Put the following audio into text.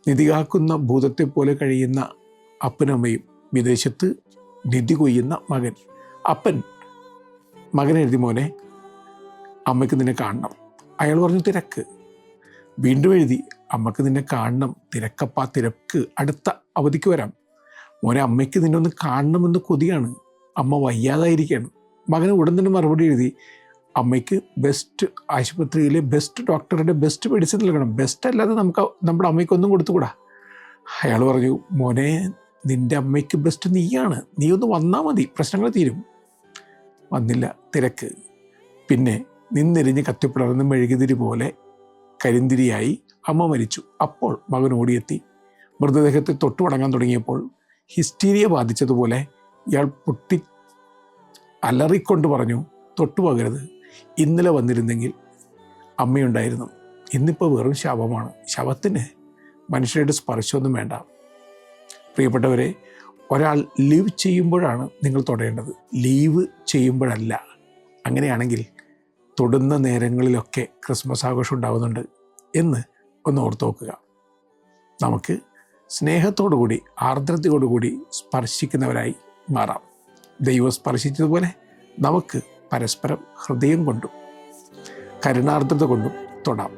നിധി കാക്കുന്ന ഭൂതത്തെ പോലെ കഴിയുന്ന അപ്പനും അമ്മയും, വിദേശത്ത് നിധി കൊയ്യുന്ന മകൻ. അപ്പൻ മകൻ എഴുതി, മോനെ അമ്മയ്ക്ക് നിന്നെ കാണണം. അയാൾ പറഞ്ഞു തിരക്ക്. വീണ്ടും എഴുതി, അമ്മയ്ക്ക് നിന്നെ കാണണം, തിരക്കപ്പാ തിരക്ക്, അടുത്ത അവധിക്ക് വരാം. മോനെ അമ്മയ്ക്ക് നിന്നെ ഒന്ന് കാണണമെന്ന് കൊതിയാണ്, അമ്മ വയ്യാതായിരിക്കുകയാണ്. മകന് ഉടൻ തന്നെ മറുപടി എഴുതി, അമ്മയ്ക്ക് ബെസ്റ്റ് ആശുപത്രിയിലെ ബെസ്റ്റ് ഡോക്ടറുടെ ബെസ്റ്റ് മെഡിസിൻ നൽകണം, ബെസ്റ്റ് അല്ലാതെ നമ്മുടെ അമ്മയ്ക്കൊന്നും കൊടുത്തുകൂടാ. അയാൾ പറഞ്ഞു, മോനെ നിൻ്റെ അമ്മയ്ക്ക് ബെസ്റ്റ് നീയാണ്, നീ ഒന്ന് വന്നാൽ മതി, പ്രശ്നങ്ങൾ തീരും. വന്നില്ല, തിരക്ക്. പിന്നെ നിന്നെരിഞ്ഞ് കത്തിപ്പിളർന്ന് മെഴുകുതിരി പോലെ കരിന്തിരിയായി അമ്മ മരിച്ചു. അപ്പോൾ മകൻ ഓടിയെത്തി. മൃതദേഹത്തെ തൊട്ടു വണങ്ങാൻ തുടങ്ങിയപ്പോൾ ഹിസ്റ്റീരിയ ബാധിച്ചതുപോലെ ഇയാൾ പൊട്ടി അലറിക്കൊണ്ട് പറഞ്ഞു, തൊട്ടുപോകരുത്, ഇന്നലെ വന്നിരുന്നെങ്കിൽ അമ്മയുണ്ടായിരുന്നു, ഇന്നിപ്പോൾ വെറും ശവമാണ്, ശവത്തിന് മനുഷ്യരുടെ സ്പർശമൊന്നും വേണ്ട. പ്രിയപ്പെട്ടവരെ, ഒരാൾ ലീവ് ചെയ്യുമ്പോഴാണ് നിങ്ങൾ തൊടേണ്ടത്, ലീവ് ചെയ്യുമ്പോഴല്ല. അങ്ങനെയാണെങ്കിൽ തൊടുന്ന നേരങ്ങളിലൊക്കെ ക്രിസ്മസ് ആഘോഷം ഉണ്ടാകുന്നുണ്ട് എന്ന് ഒന്ന് ഓർത്ത് നോക്കുക. നമുക്ക് സ്നേഹത്തോടുകൂടി ആർദ്രതയോടുകൂടി സ്പർശിക്കുന്നവരായി മാറാം. ദൈവം സ്പർശിച്ചതുപോലെ നമുക്ക് പരസ്പരം ഹൃദയം കൊണ്ടും കരുണാർദ്രത കൊണ്ടും തൊടാം.